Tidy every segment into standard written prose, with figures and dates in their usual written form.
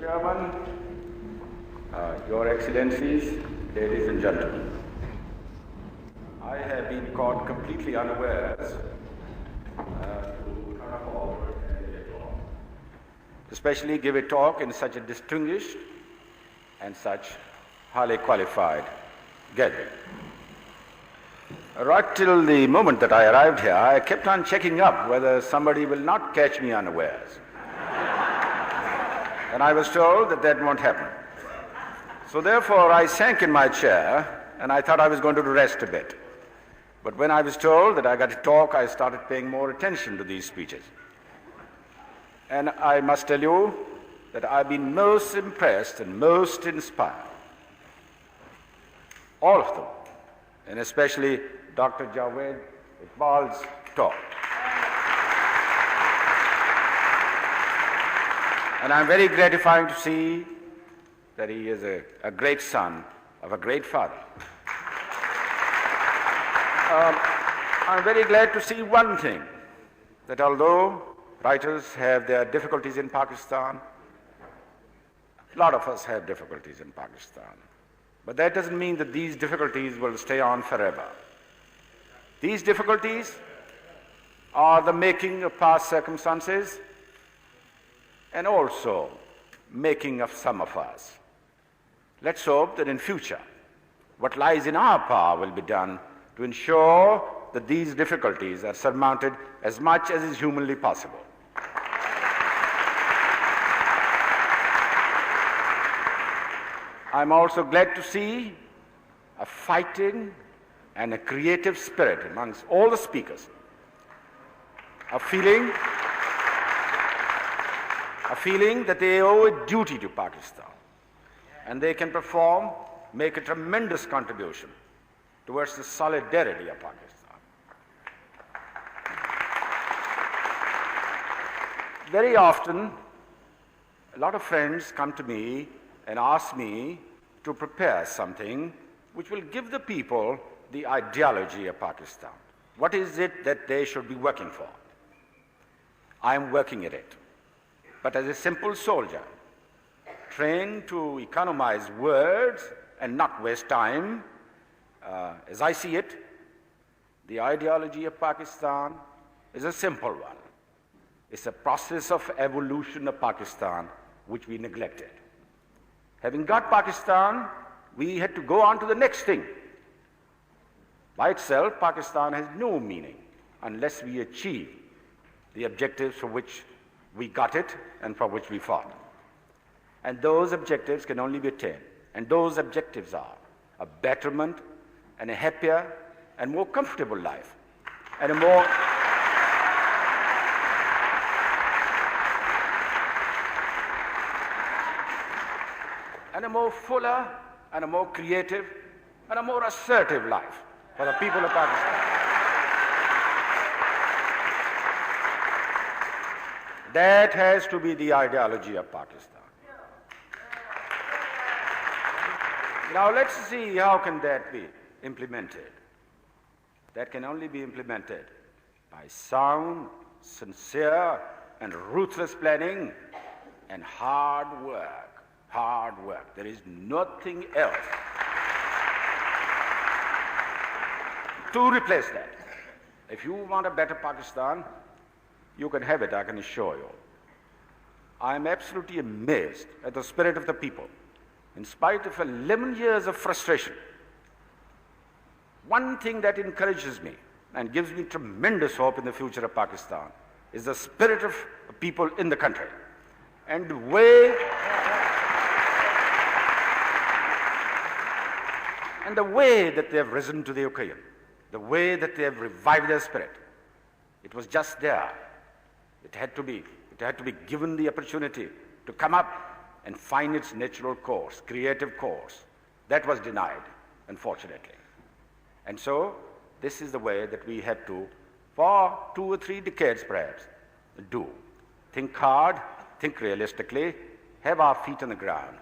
Chairman, Your Excellencies, ladies and gentlemen, I have been caught completely unawares to come forward and give a talk, especially give a talk in such a distinguished and such highly qualified gathering. Right till the moment that I arrived here, I kept on checking up whether somebody will not catch me unawares. And I was told that that won't happen. So therefore, I sank in my chair, and I thought I was going to rest a bit. But when I was told that I got to talk, I started paying more attention to these speeches. And I must tell you that I've been most impressed and most inspired. All of them, and especially Dr. Javed Iqbal's talk. And I'm very gratifying to see that he is a great son of a great father. I'm very glad to see one thing, that although writers have their difficulties in Pakistan, a lot of us have difficulties in Pakistan. But that doesn't mean that these difficulties will stay on forever. These difficulties are the making of past circumstances and also making of some of us. Let's hope that in future, what lies in our power will be done to ensure that these difficulties are surmounted as much as is humanly possible. I'm also glad to see a fighting and a creative spirit amongst all the speakers, a feeling that they owe a duty to Pakistan, and they can make a tremendous contribution towards the solidarity of Pakistan. Very often, a lot of friends come to me and ask me to prepare something which will give the people the ideology of Pakistan. What is it that they should be working for? I am working at it. But as a simple soldier, trained to economize words and not waste time, as I see it, the ideology of Pakistan is a simple one. It's a process of evolution of Pakistan which we neglected. Having got Pakistan, we had to go on to the next thing. By itself, Pakistan has no meaning unless we achieve the objectives for which we got it and for which we fought. And those objectives can only be attained. And those objectives are a betterment and a happier and more comfortable life, and a more fuller and a more creative and a more assertive life for the people of Pakistan. That has to be the ideology of Pakistan. Now let's see how can that be implemented. That can only be implemented by sound, sincere, and ruthless planning and hard work. Hard work. There is nothing else to replace that. If you want a better Pakistan, you can have it, I can assure you. I am absolutely amazed at the spirit of the people. In spite of 11 years of frustration, one thing that encourages me and gives me tremendous hope in the future of Pakistan is the spirit of people in the country and the way that they have risen to the occasion, the way that they have revived their spirit. It was just there. It had to be given the opportunity to come up and find its natural course, creative course. That was denied, unfortunately. And so, this is the way that we have to, for 2 or 3 decades perhaps, do. Think hard, think realistically, have our feet on the ground,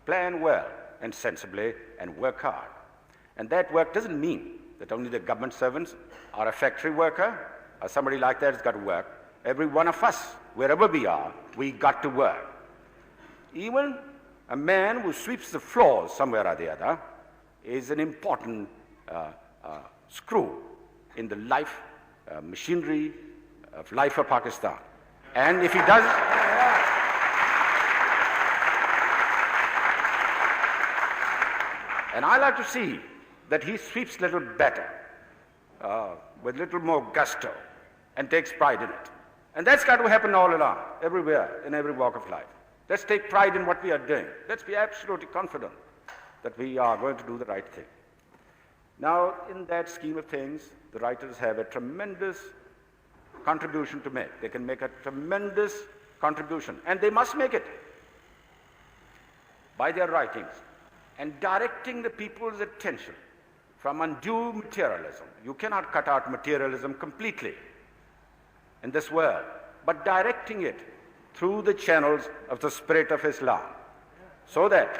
plan well and sensibly, and work hard. And that work doesn't mean that only the government servants or a factory worker or somebody like that has got to work. Every one of us, wherever we are, we got to work. Even a man who sweeps the floors somewhere or the other is an important screw in the life machinery of life of Pakistan. And if he does, and I like to see that he sweeps a little better, with a little more gusto, and takes pride in it. And that's got to happen all along, everywhere, in every walk of life. Let's take pride in what we are doing. Let's be absolutely confident that we are going to do the right thing. Now, in that scheme of things, the writers have a tremendous contribution to make. They can make a tremendous contribution, and they must make it by their writings and directing the people's attention from undue materialism. You cannot cut out materialism completely in this world, but directing it through the channels of the spirit of Islam, so that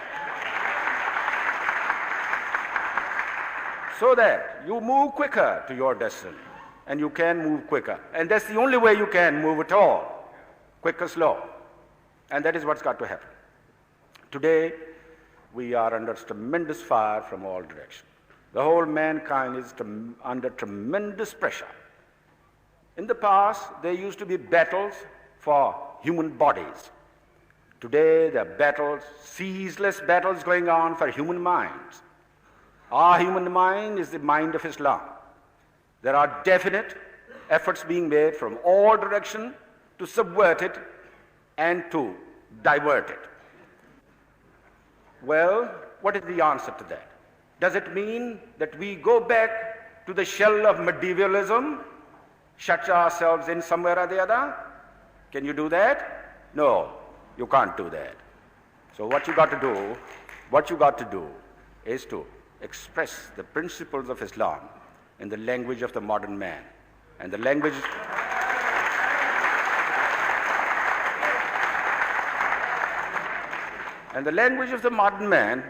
you move quicker to your destiny, and you can move quicker. And that's the only way you can move at all, quick or slow. And that is what's got to happen. Today, we are under tremendous fire from all directions. The whole mankind is under tremendous pressure. In the past, there used to be battles for human bodies. Today, there are battles, ceaseless battles going on for human minds. Our human mind is the mind of Islam. There are definite efforts being made from all directions to subvert it and to divert it. Well, what is the answer to that? Does it mean that we go back to the shell of medievalism, shut ourselves in somewhere or the other? Can you do that? No, you can't do that. So what you got to do is to express the principles of Islam in the language of the modern man. And the language of the modern man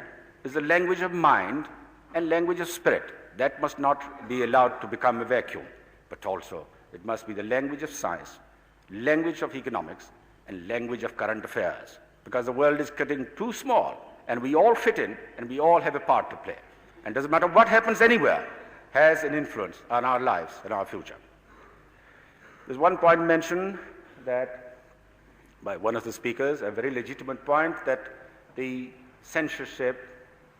is the language of mind and language of spirit. That must not be allowed to become a vacuum, but also it must be the language of science, language of economics, and language of current affairs. Because the world is getting too small, and we all fit in, and we all have a part to play. And doesn't matter what happens anywhere, has an influence on our lives and our future. There's one point mentioned that by one of the speakers, a very legitimate point, that the censorship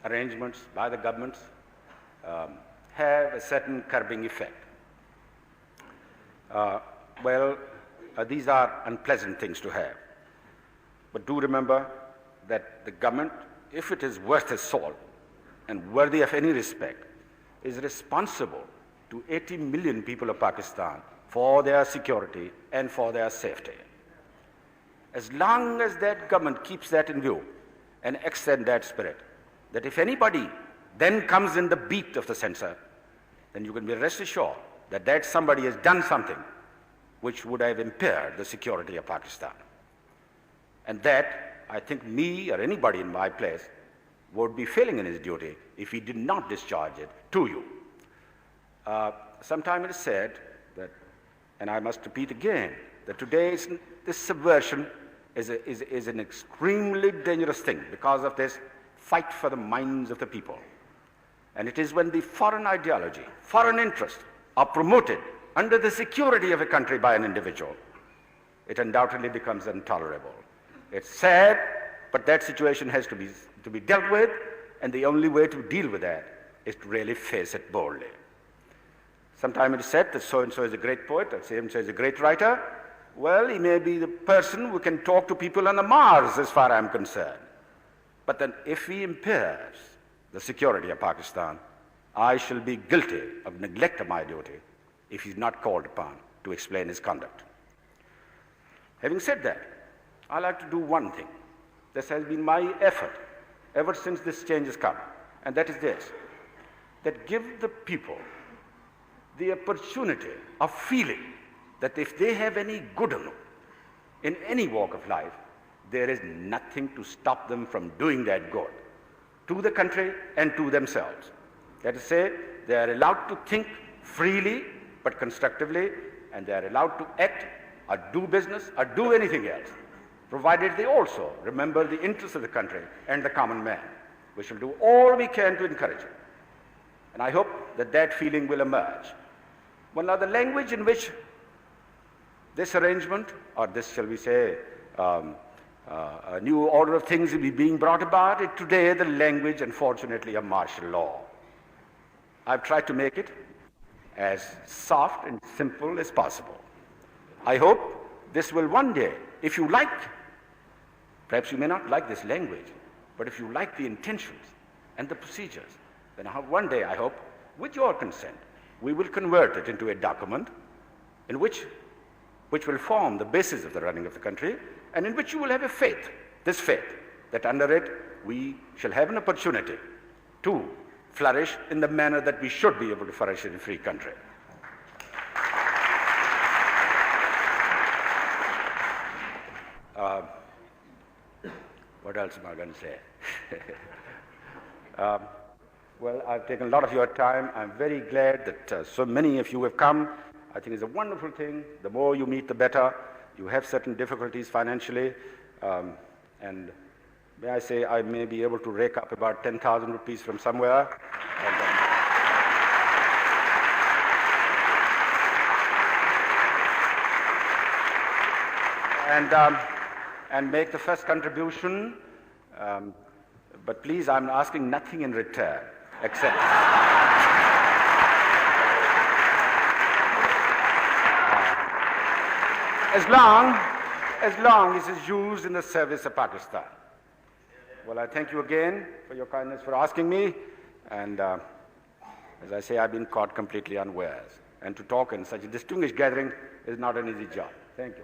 arrangements by the governments have a certain curbing effect. These are unpleasant things to have. But do remember that the government, if it is worth its salt and worthy of any respect, is responsible to 80 million people of Pakistan for their security and for their safety. As long as that government keeps that in view and extend that spirit, that if anybody then comes in the beat of the censor, then you can be rest assured that somebody has done something which would have impaired the security of Pakistan. And that, I think me or anybody in my place would be failing in his duty if he did not discharge it to you. Sometime it is said that, and I must repeat again, that today this subversion is an extremely dangerous thing because of this fight for the minds of the people. And it is when the foreign ideology, foreign interests are promoted under the security of a country by an individual, it undoubtedly becomes intolerable. It's sad, but that situation has to be dealt with, and the only way to deal with that is to really face it boldly. Sometimes it is said that so-and-so is a great poet, or so-and-so is a great writer. Well, he may be the person who can talk to people on the Mars, as far as I'm concerned. But then if he impairs the security of Pakistan, I shall be guilty of neglect of my duty if he's not called upon to explain his conduct. Having said that, I like to do one thing. This has been my effort ever since this change has come, and that is this, that give the people the opportunity of feeling that if they have any good in any walk of life, there is nothing to stop them from doing that good to the country and to themselves. That is to say, they are allowed to think freely but constructively, and they are allowed to act or do business or do anything else provided they also remember the interests of the country and the common man. We shall do all we can to encourage it. And I hope that that feeling will emerge. Well, now the language in which this arrangement, or this, shall we say, a new order of things will be being brought about, is today the language, unfortunately, of martial law. I've tried to make it as soft and simple as possible. I hope this will one day, if you like, perhaps you may not like this language, but if you like the intentions and the procedures, then one day, I hope, with your consent, we will convert it into a document in which will form the basis of the running of the country, and in which you will have a faith, this faith, that under it we shall have an opportunity to flourish in the manner that we should be able to flourish in a free country. What else am I going to say? Well, I've taken a lot of your time. I'm very glad that so many of you have come. I think it's a wonderful thing. The more you meet, the better. You have certain difficulties financially. And may I say, I may be able to rake up about 10,000 rupees from somewhere. And make the first contribution. But please, I'm asking nothing in return, except as long as it's used in the service of Pakistan. Well, I thank you again for your kindness for asking me. And as I say, I've been caught completely unawares. And to talk in such a distinguished gathering is not an easy job. Thank you.